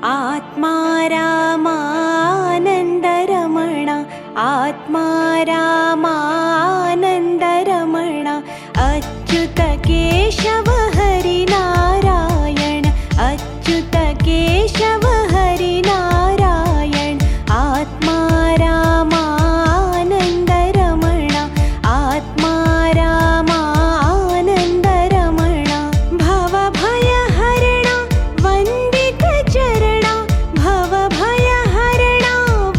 आत्मा रामानन्दरमण आत्मा रामानन्दरमण अच्युत केशव हरिनारायण अच्युत केशव हरिनारायण आत्मा रामानन्दरमण आत्मा रामानन्दरमण भवभयहरण वन्दितचरण भवभयहरण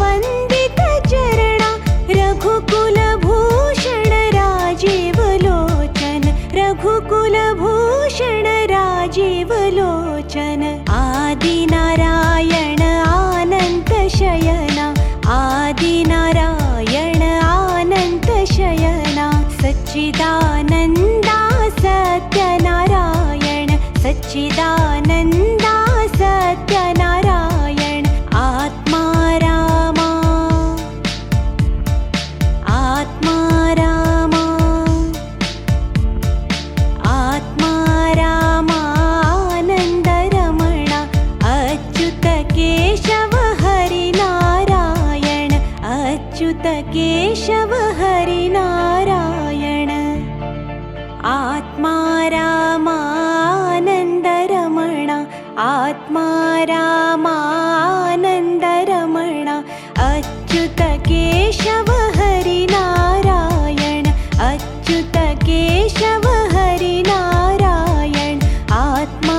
वन्दितचरण रघुकुलभूषण राजीवलोचन रघुकुलभूषण राजीवलोचन आदिनारायण अनन्तशयन आदिनारायण अनन्तशयन सच्चिदानन्दा सत्यनारायण सच्चिदानन्दा सत्यनारायण आत्मा रामा आत्मा रामा आत्मा रामानन्दरमण अच्युत केशव हरिनारायण अच्युत केशव हरिनारायण आत्मा रामानन्दरमण आत्मा रामानन्दरमण अच्युत केशव हरिनारायण अच्युत केशव हरिनारायण आत्मा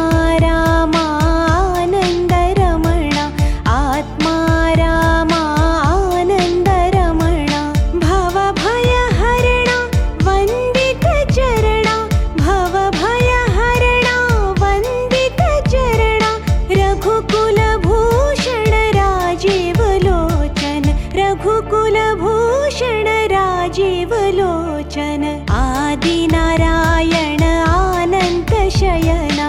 रामानन्दरमण आत्मा रामानन्दरमण भवभयहरण वन्दितचरण भवभयहरण वन्दितचरण रघुकुलभूषण राजीवलोचन रघुकुलभूषण राजीवलोचन आदिनारायण अनन्तशयन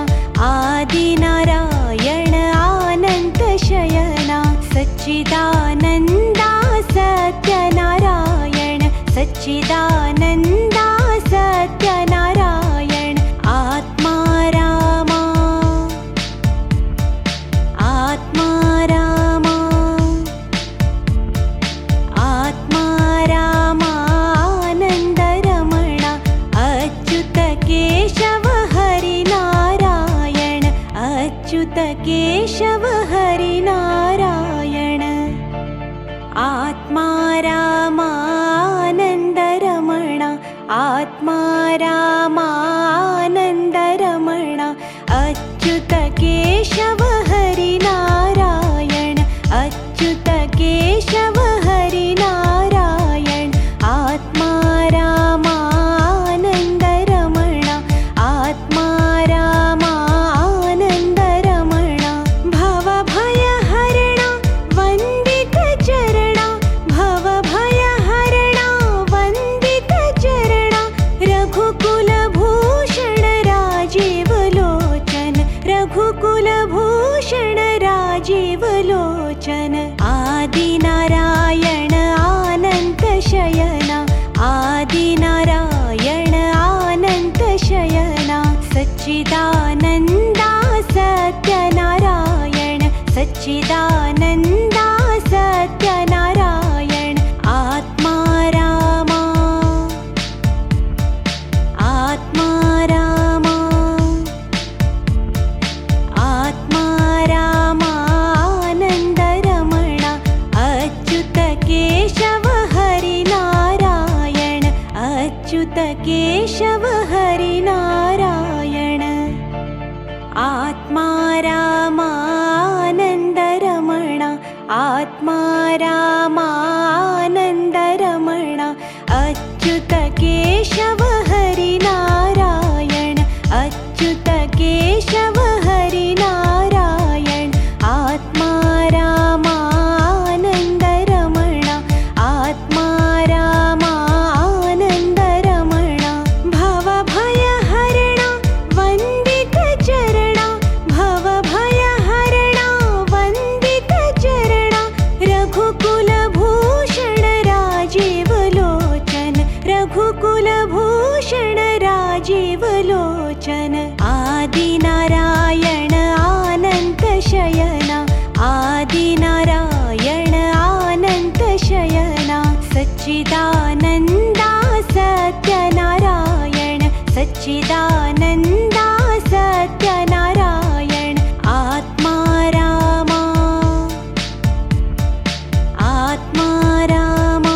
आदिनारायण अनन्तशयन सच्चिदानन्दा सत्यनारायण सच्चिदानन्दा सत्यनारायण आत्मा रामा आत्मा रामा आत्मा रामानन्दरमण अच्युत केशव हरिनारायण अच्युत केशव हरिनारायण आत्मा रामानन्दरमण आत्मा रामानन्दरमण अच्युत केशव हरिनारायण अच्युत केशव हरिनारायण आत्मा रामानन्दरमण आत्मा रामानन्दरमण भवभयहरण वन्दितचरण भवभयहरण वन्दितचरण रघुकुलभूषण राजीवलोचन रघुकुलभूषण राजीवलोचन आदिनारायण अनन्तशयन आदिनारायण अनन्तशयन सच्चिदानन्दा सत्यनारायण सच्चिदानन्दा सत्यनारायण आत्मा रामा आत्मा रामा आत्मा रामानन्दरमण अच्युत केशव हरिनारायण अच्युत केशव हरिनारायण आत्मा रामानन्दरमण आत्मा रामानन्दरमण अच्युत केशव हरिनारायण अच्युत केशव हरिनारायण आत्मा रामानन्दरमण आत्मा रामानन्दरमण भवभयहरण वन्दितचरण भवभयहरण वन्दितचरण रघुकुलभूषण राजीवलोचन रघुकुलभूषण राजीवलोचन आदिनारायण अनन्तशयन सच्चिदानन्दा सत्यनारायण आत्मा रामा आत्मा रामा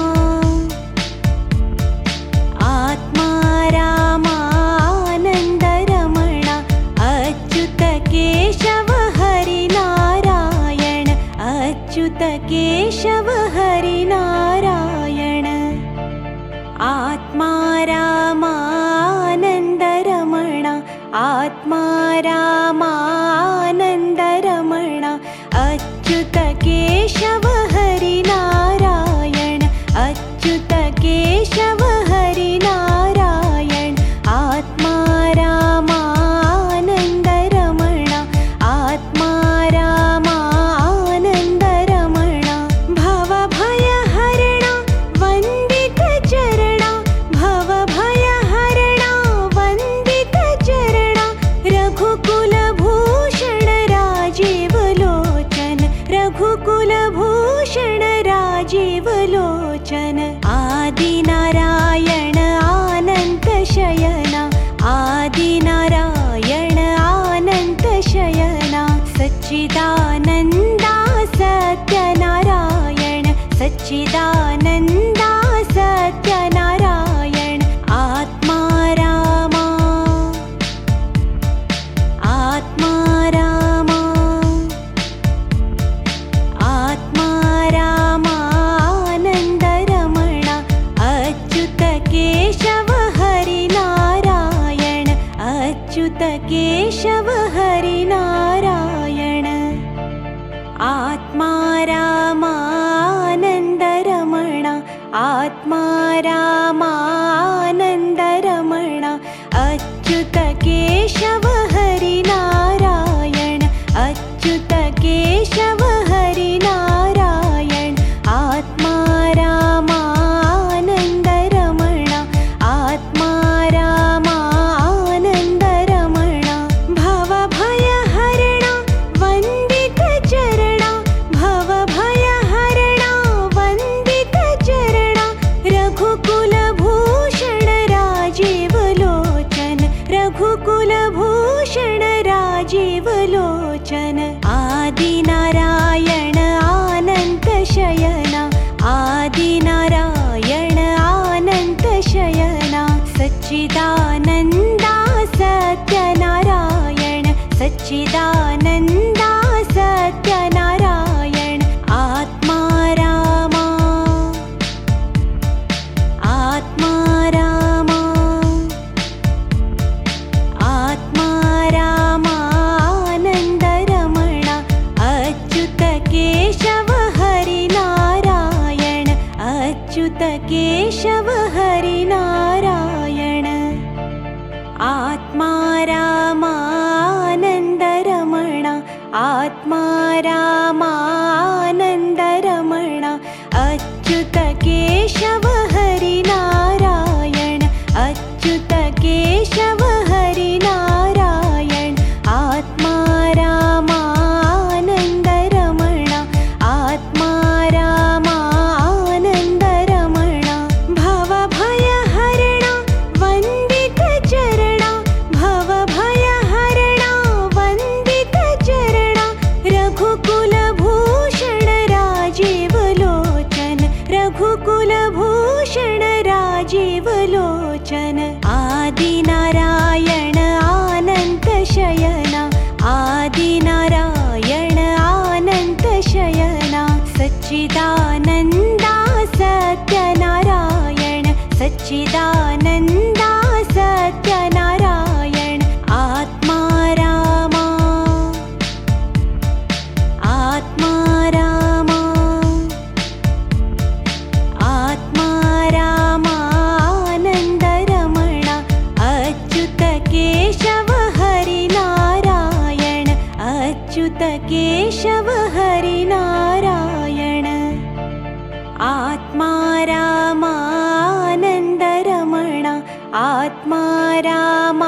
आत्मा रामानन्दरमण अच्युत केशव हरिनारायण अच्युत केशव हरिनारायण आत्मा रामानन्दरमण आत्मा रामानन्दरमण अच्युत केशव हरिनारायण अच्युत केशव हरिनारायण आत्मा रामानन्दरमण आत्मा रामानन्दरमण भवभयहरण वन्दितचरण भवभयहरण वन्दितचरण रघुकुलभूषण राजीवलोचन रघुकुलभूषण राजीवलोचन आदिनारायण अनन्तशयन आदिनारायण अनन्तशयन सच्चिदानन्दा सत्यनारायण सच्चिदानन्दा सत्यनारायण आत्मा रामा आत्मा रामा आत्मा रामानन्दरमण अच्युत केशव हरिनारायण अच्युत केशव हरिनारायण आत्मा रामानन्दरमण आत्मा रामानन्दरमण अच्युत केशव हरिनारायण अच्युत केशव हरिनारायण आत्मा रामानन्दरमण आत्मा रामानन्दरमण भवभयहरण वन्दितचरण भवभयहरण वन्दितचरण रघुकुलभूषण राजीवलोचन रघुकुलभूषण राजीवलोचन आदिनारायण अनन्तशयन आदिनारायण अनन्तशयन सच्चिदानन्दा सत्यनारायण सच्चिदानन्दा सत्यनारायण आत्मा रामा आत्मा रामा आत्मा रामानन्दरमण अच्युत केशव हरिनारायण अच्युत केशव हरिनारायण आत्मा रामानन्दरमण आत्मा रामानन्दरमण अच्युत केशव हरिनारायण अच्युत केशव हरिनारायण आत्मा रामानन्दरमण आत्मा रामानन्दरमण भवभयहरण वन्दितचरण भवभयहरण वन्दितचरण रघुकुलभूषण राजीवलोचन रघुकुलभूषण राजीवलोचन आदिनारायण अनन्तशयन आदिनारायण अनन्तशयन सच्चिदानन्दा सत्यनारायण सच्चिदानन्दा सत्यनारायण आत्मा रामा आत्मा रामा आत्मा रामानन्दरमण अच्युत केशव हरिनारायण अच्युत केशव हरिनारायण आत्मा रामानन्दरमण आत्मा रामानन्दरमण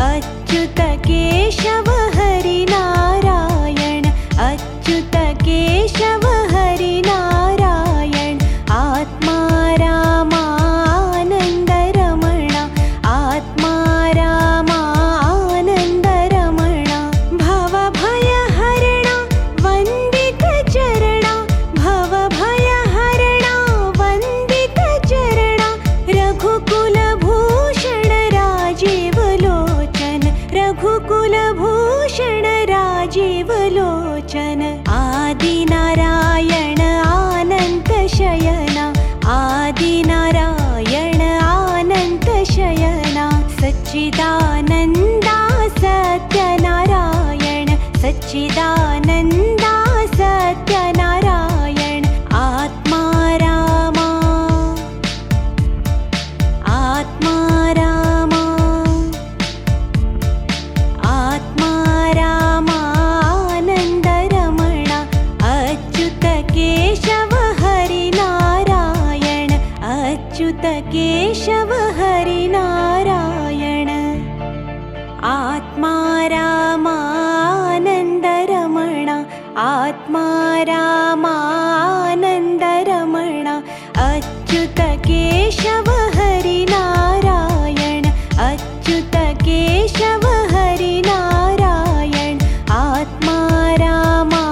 अच्युत केशव हरिनारायण अच्युत केशव हरिनारायण आत्मा रामानन्दरमण सच्चिदानन्दा सत्यनारायण सच्चिदानन्दा सत्यनारायण आत्मा रामा आत्मा रामा आत्मा रामानन्दरमण अच्युत केशव हरिनारायण अच्युत केशव हरिनारायण आत्मा रामानन्दरमण आत्मा रामानन्दरमण अच्युत केशव हरिनारायण अच्युत केशव हरिनारायण आत्मा रामानन्दरमण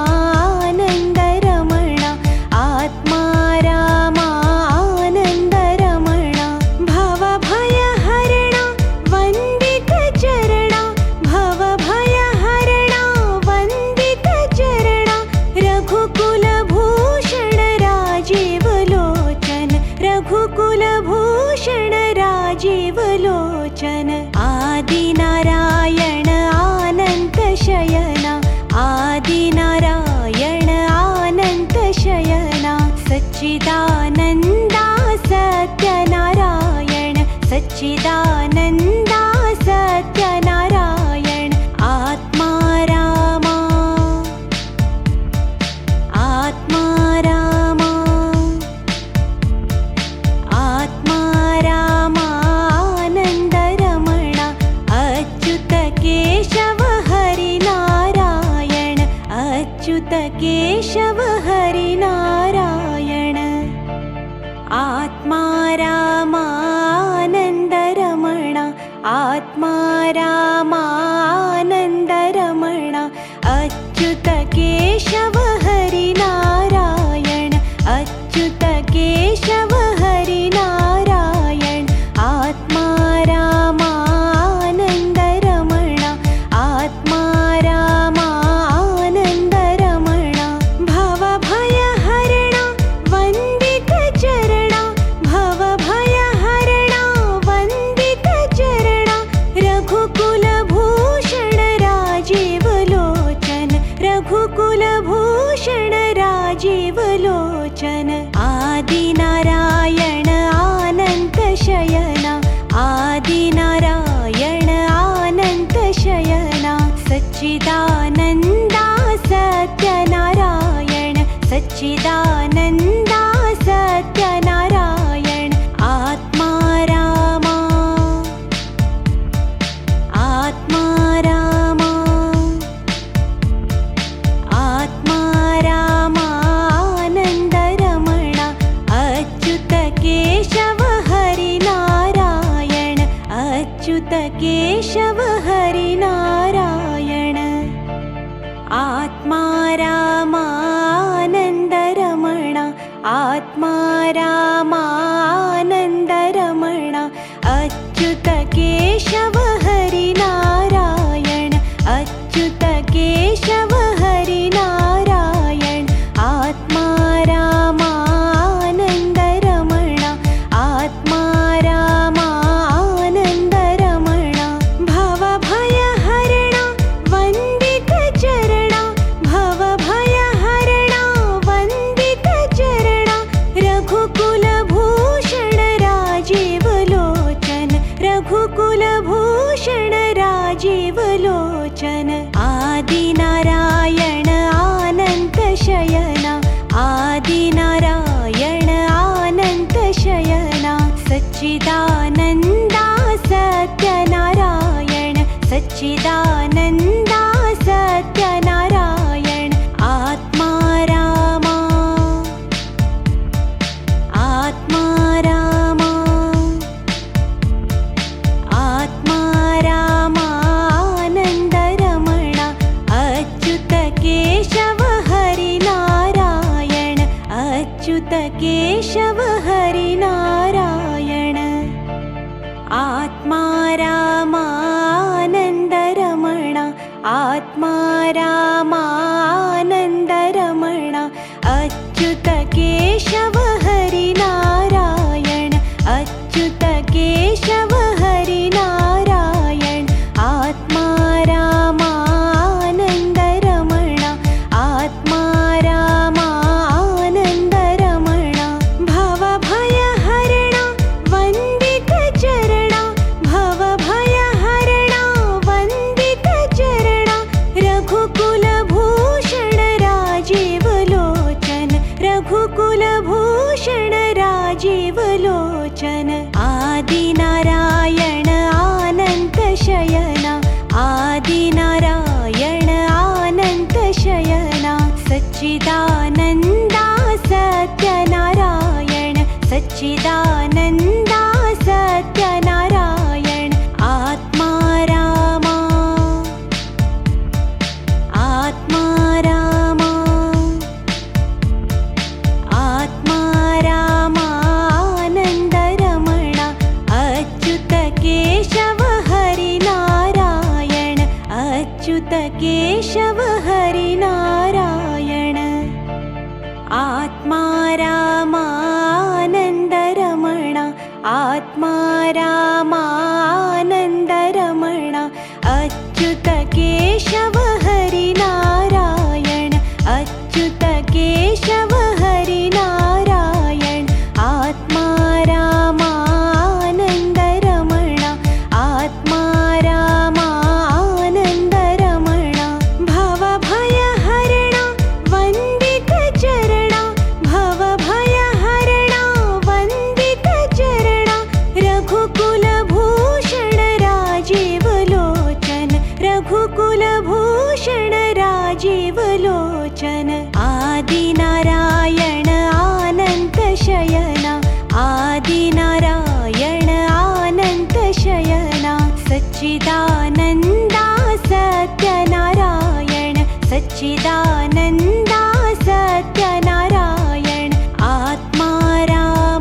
आत्मा रामानन्दरमण भवभयहरण वन्दितचरण भवभयहरण वन्दितचरण रघुकुलभूषण राजीवलोचन रघुकुलभूषण राजीवलोचन आदिनारायण अनन्तशयन आदिनारायण अनन्तशयन सच्चिदानन्दा सत्यनारायण सच्चिदानन्दा सत्यनारायण आत्मा रामा आत्मा रामा आत्मा रामानन्दरमण अच्युत केशव हरिनारायण अच्युत केशव हरिनारायण आत्मा रामानन्दरमण आत्मा रामानन्दरमण अच्युत केशव हरिनारायण अच्युत केशव हरिनारायण आत्मा रामानन्दरमण आत्मा रामानन्दरमण भवभयहरण वन्दितचरण भवभयहरण वन्दितचरण रघुकुलभूषण राजीवलोचन रघुकुलभूषण राजीवलोचन आदिनारायण अनन्तशयन आदिनारायण अनन्तशयन सच्चिदानन्दा सत्यनारायण सच्चिदानन्दा सत्यनारायण आत्मा रामा आत्मा रामा आत्मा रामानन्दरमण अच्युत केशव हरिनारायण अच्युत केशव हरिनारायण आत्मा रामानन्दरमण आत्मा रामानन्दरमण अच्युत केशव हरिनारायण अच्युत केशव हरिनारायण आत्मा रामानन्दरमण आत्मा रामानन्दरमण भवभयहरण वन्दितचरण भवभयहरण वन्दितचरण रघुकुलभूषण राजीवलोचन रघुकुलभूषण राजीवलोचन आदिनारायण अनन्तशयन आदिनारायण अनन्तशयन सच्चिदानन्दा सत्यनारायण सच्चिदानन्दा सत्यनारायण आत्मा रामा आत्मा रामा आत्मा रामानन्दरमण अच्युत केशव हरिनारायण अच्युत केशव हरिनारायण आत्मा रामानन्दरमण आत्मा रामानन्दरमण अच्युत केशव हरिनारायण अच्युत केशव हरिनारायण अच्युत केशव हरिनारायण। आत्मा रामानन्दरमण आत्मा रामानन्दरमण अच्युत केशव हरिनारायण अच्युत केशव हरिनारायण। आत्मा रामानन्दरमण आत्मा रामानन्दरमण भवभयहरण वन्दितचरण भवभयहरण वन्दितचरण रघुकुलभूषण राजीवलोचन रघुकुलभूषण राजीवलोचन। आदिनारायण आनन्तशयन आदिनारायण आनन्तशयन सच्चिदानन्दा सत्यनारायण सच्चिदानन्दा सत्यनारायण। आत्मा रामानन्दरमण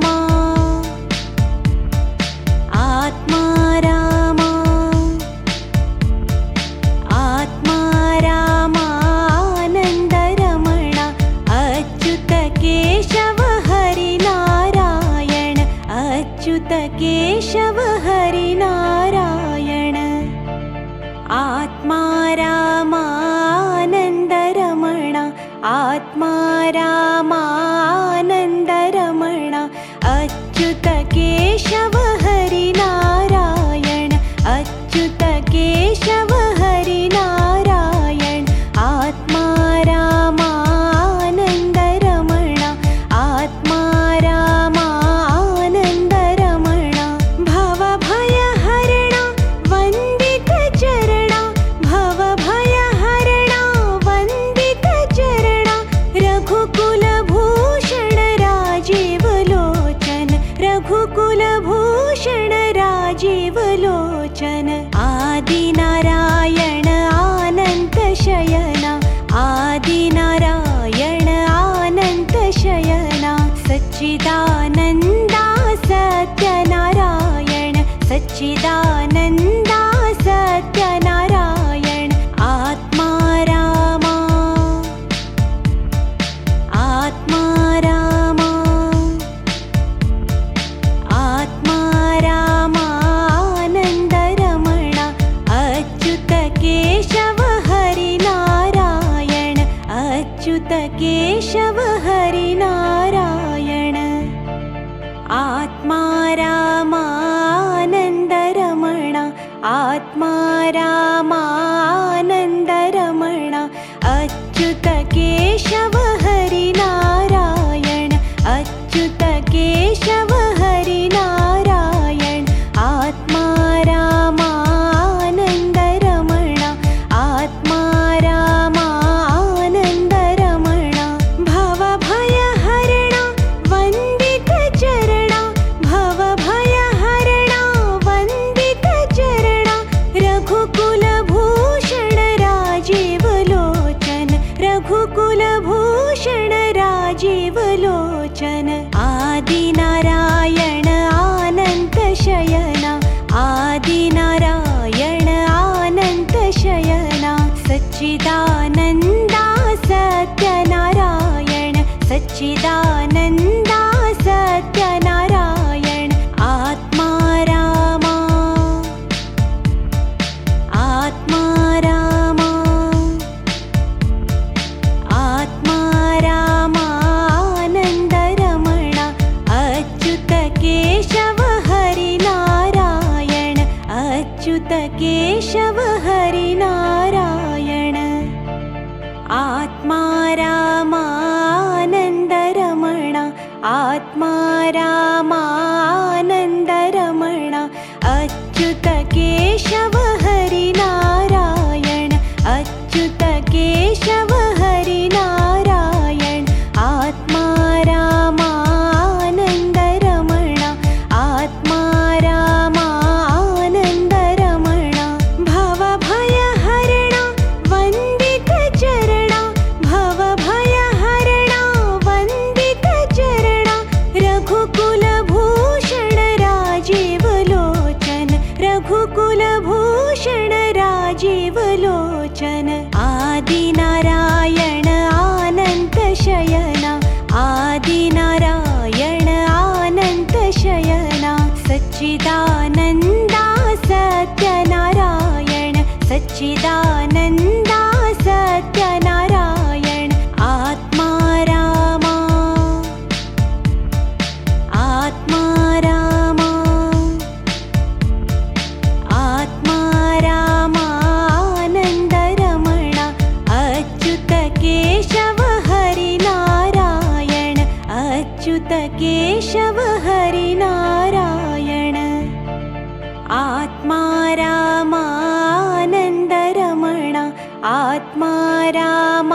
आत्मा रामानन्दरमण अच्युत केशव हरिनारायण अच्युत केशव हरिनारायण। आत्मा रामानन्दरमण आत्मा रामानन्दरमण भवभयहरण वन्दितचरण भवभयहरण वन्दितचरण रघुकुलभूषण राजीवलोचन। आदिनारायण आनन्तशयन आदिनारायण आनन्तशयन सच्चिदानन्दा सत्यनारायण सच्चिदानन्दा सत्यनारायण। आत्मा रामा आत्मा रामा आत्मा रामानन्दरमण अच्युत केशव हरिनारायण अच्युत केशव हरिनारायण। आत्मा रामानन्दरमण आत्मा रामानन्दरमण अच्युत केशव हरिनारायण अच्युत केशव हरिनारायण। आत्मा रामानन्दरमण आत्मा रामानन्दरमण भवभयहरण वन्दितचरण भवभयहरण वन्दितचरण रघुकुलभूषण राजीवलोचन रघुकुलभूषण राजीवलोचन। आदिनारायण आनन्तशयन आदिनारायण आनन्तशयन सच्चिदानन्दा सत्यनारायण सच्चिदानन्दा सत्यनारायण। आत्मा रामा आत्मा रामा आत्मा रामा आत्मा रामा आत्मा रामा भवभयहरण वन्दितचरण भवभयहरण वन्दितचरण रघुकुलभूषण राजीवलोचन। आदिनारायण आनन्तशयन आदिनारायण आनन्तशयन सच्चिदानन्दा सत्यनारायण सच्चिदानन्दा सत्यनारायण। आत्मा रामा आत्मा रामा आत्मा रामानन्दरमण अच्युत केशव हरिनारायण अच्युत केशव हरिनारायण। आत्मा रामानन्दरमण आत्मा रामानन्दरमण अच्युत केशव हरिनारायण अच्युत केशव हरिनारायण। आत्मा रामानन्दरमण आत्मा रामानन्दरमण भवभयहरण वन्दितचरण भवभयहरण वन्दितचरण रघुकुलभूषण राजीवलोचन रघुकुलभूषण राजीवलोचन। आदिनारायण आनन्तशयन आदिनारायण आनन्तशयन सच्चिदानन्दा सत्यनारायण सच्चिदानन्दा सत्यनारायण। आत्मा रामा आत्मा रामा आत्मा रामा आत्मा रामा आत्मा रामा भवभयहरण वन्दितचरण भवभयहरण वन्दितचरण रघुकुलभूषण राजीवलोचन। आदिनारायण आनन्तशयन आदिनारायण आनन्तशयन सच्चिदानन्दा सत्यनारायण सच्चिदानन्दा सत्यनारायण। आत्मा रामा आत्मा रामा आत्मा रामानन्दरमण अच्युत केशव हरिनारायण अच्युत केशव हरिनारायण। आत्मा रामानन्दरमण आत्मा रामानन्दरमण अच्युत केशव हरिनारायण अच्युत केशव हरिनारायण। आत्मा रामानन्दरमण आत्मा रामानन्दरमण भवभयहरण वन्दितचरण भवभयहरण वन्दितचरण रघुकुलभूषण राजीवलोचन रघुकुलभूषण राजीवलोचन। राजीवलोचन आदिनारायण अनन्तशयना आदिनारायण अनन्तशयना सच्चिदानन्दा सत्यनारायण सच्चिदानन्दा सत्यनारायण आत्मा रामा आत्मा रामा आत्मा रामानन्दरमण अच्युत केशव हरिनारायण अच्युत केशव हरिनारायण आत्मा रामानन्दरमण आत्मा रामानन्दरमण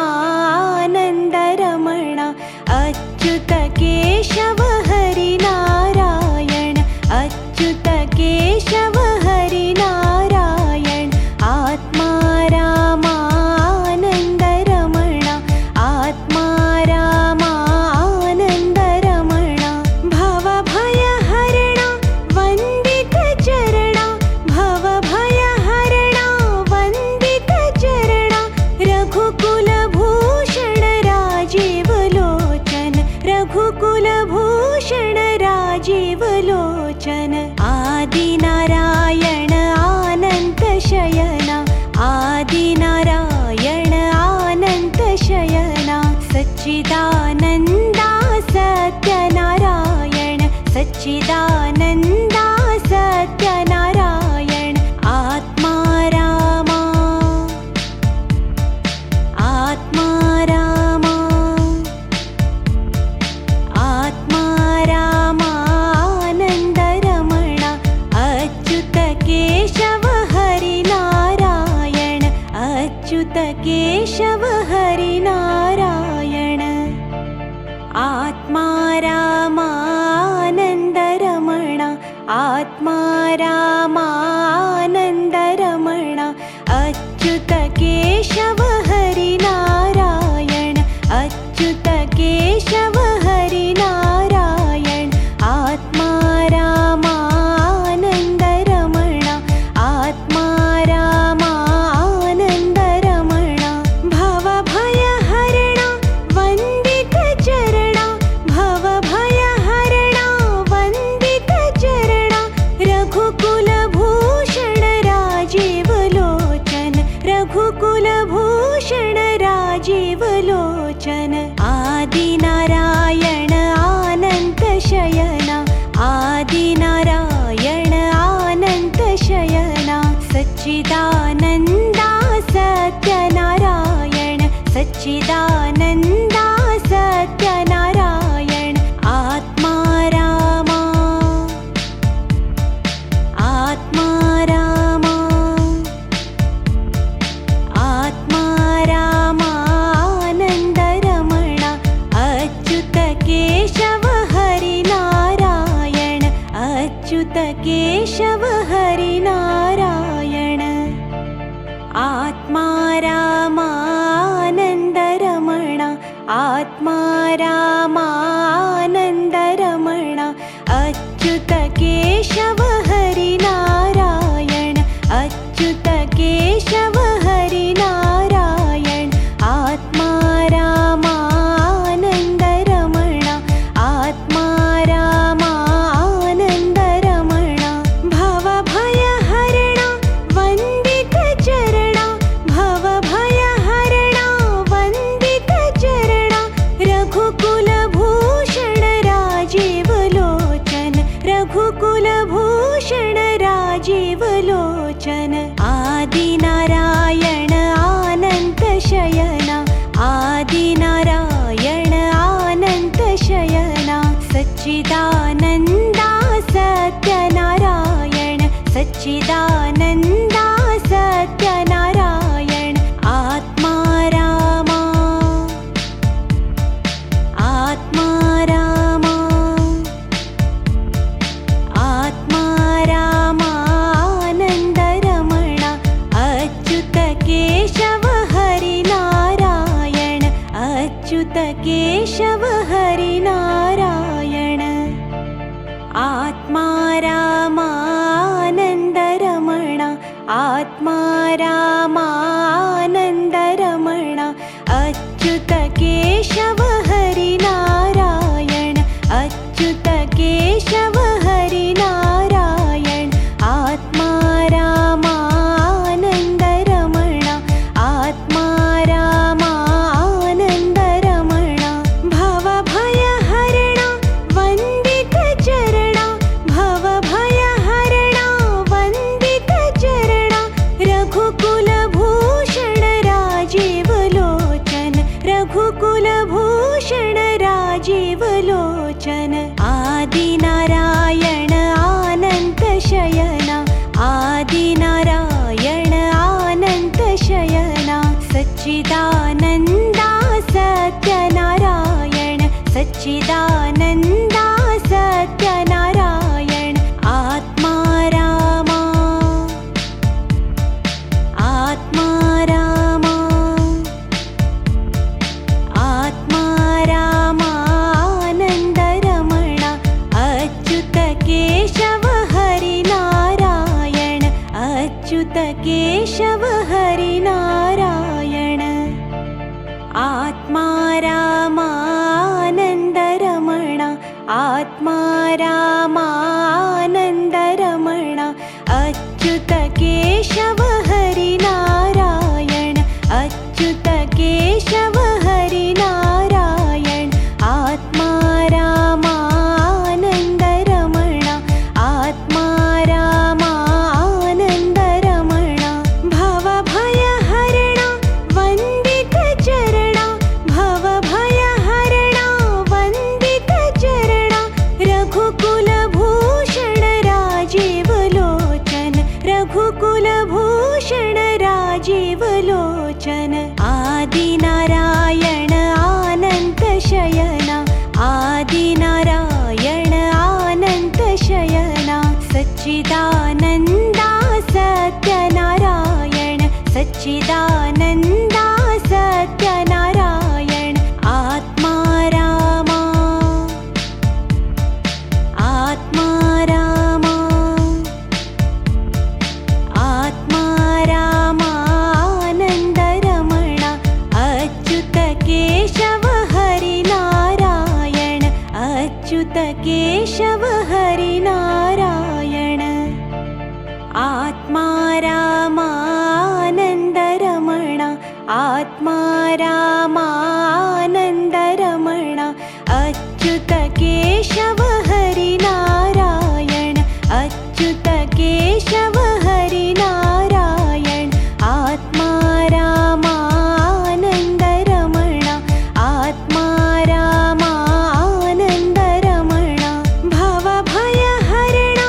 अच्युत केशव हरिनारायण अच्युत केशव हरिनारायण आत्मा रामानन्दरमण आत्मा रामानन्दरमण भवभयहरण वन्दितचरण भवभयहरण वन्दितचरण रघुकुलभूषण राजीवलोचन रघुकुलभूषण राजीवलोचन आदिनारायण अनन्तशयना आदिनारायण अनन्तशयना सच्चिदानन्दा सत्यनारायण सच्चिदानन्दा सत्यनारायण आत्मा रामा आत्मा रामा आत्मा रामानन्दरमण अच्युत केशव हरिनारायण अच्युत केशव हरिनारायण आत्मा रामानन्दरमण आत्मा रामानन्दरमण अच्युत केशव हरिनारायण अच्युत केशव हरिनारायण आत्मा रामानन्दरमण आत्मा रामानन्दरमण भवभयहरण वन्दितचरण भवभयहरण वन्दितचरण रघुकुलभूषण राजीवलोचन रघुकुलभूषण राजीवलोचन आदिनारायण अनन्तशयना आदिनारायण अनन्तशयना सच्चिदानन्दा सत्यनारायण सच्चिदानन्दा सत्यनारायण आत्मा रामा आत्मा रामा आत्मा रामानन्दरमण अच्युत केशव हरिनारायण अच्युत केशव हरिनारायण आत्मा रामानन्दरमण आत्मा रामानन्दरमण अच्युत केशव हरिनारायण अच्युत केशव हरिनारायण आत्मा रामानन्दरमण आत्मा रामानन्दरमण भवभयहरण वन्दितचरण भवभयहरण वन्दितचरण रघुकुलभूषण राजीवलोचन रघुकुलभूषण राजीवलोचन आदिनारायण अनन्तशयना आदिनारायण अनन्तशयना सच्चिदानन्दा सत्यनारायण सच्चिदानन्दा सत्यनारायण आत्मा रामा आत्मा रामा आत्मा रामानन्दरमण अच्युत केशव हरिनारायण अच्युत केशव हरिनारायण आत्मा रामानन्दरमण आत्मा रामानन्दरमण अच्युत केशव हरिनारायण अच्युत केशव हरिनारायण आत्मा रामानन्दरमण आत्मा रामानन्दरमण भवभयहरण वन्दितचरण भवभयहरण वन्दितचरण रघुकुलभूषण राजीवलोचन रघुकुलभूषण राजीवलोचन आदिनारायण अनन्तशयन आदिनारायण अनन्तशयन सच्चिदानन्दा सत्यनारायण सच्चिदानन्दा सत्यनारायण आत्मा रामा आत्मा रामा आत्मा रामानन्दरमण अच्युत केशव हरिनारायण अच्युत केशव हरिनारायण आत्मा रामानन्दरमण आत्मा रामानन्दरमण अच्युत केशव हरिनारायण अच्युत केशव हरिनारायण आत्मा रामानन्दरमण आत्मा रामानन्दरमण भवभयहरण वन्दितचरण भवभयहरण वन्दितचरण रघुकुलभूषण राजीवलोचन रघुकुलभूषण राजीवलोचन आदिनारायण अनन्तशयन आदिनारायण अनन्तशयन सच्चिदानन्दा सत्यनारायण सच्चिदानन्दा सत्यनारायण आत्मा रामा आत्मा रामा आत्मा रामानन्दरमण अच्युत केशव हरिनारायण अच्युत केशव हरिनारायण आत्मा रामानन्दरमण आत्मा रामानन्दरमण अच्युत केशव हरिनारायण अच्युत केशव हरिनारायण आत्मा रामानन्दरमण आत्मा रामानन्दरमण भवभयहरण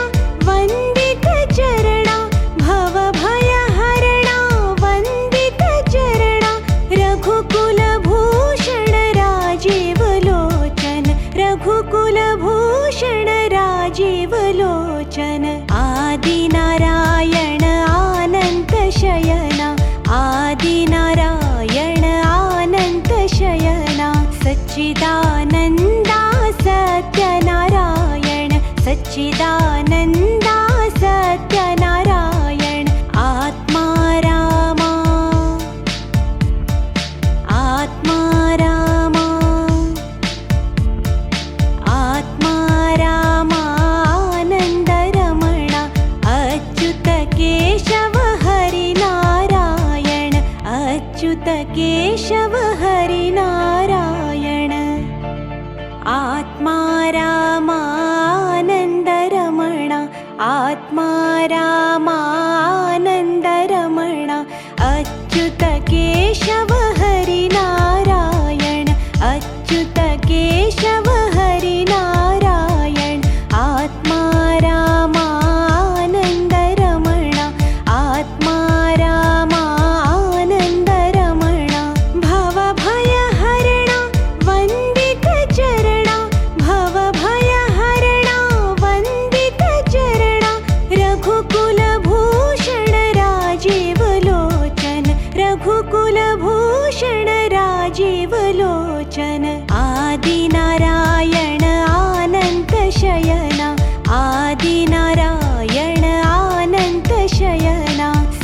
वन्दितचरण भवभयहरण वन्दितचरण रघुकुलभूषण राजीवलोचन रघुकुलभूषण राजीवलोचन आदिनारायण अनन्तशयन आदिनारायण अनन्तशयन सच्चिदानन्दा सत्यनारायण सच्चिदानन्दा सत्यनारायण आत्मा रामा आत्मा रामा आत्मा रामानन्दरमण अच्युत केशव हरिनारायण अच्युत केशव हरिनारायण आत्मा रामानन्दरमण आत्मा रामानन्दरमण अच्युत केशव हरिनारायण अच्युत केशव हरिनारायण आत्मा रामानन्दरमण आत्मा रामानन्दरमण भवभयहरण वन्दितचरण भवभय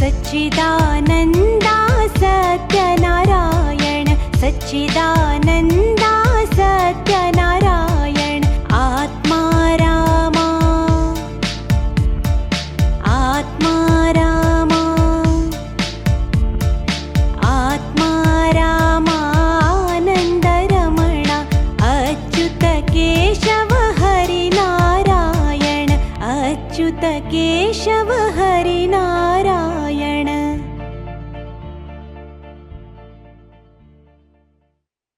सच्चिदानन्दा सत्यनारायण सच्चिदानन्दा सत्यनारायण आत्मा रामा आत्मा रामा आत्मा रामानन्दरमण अच्युत केशव हरिनारायण अच्युत केशव हरिनारायण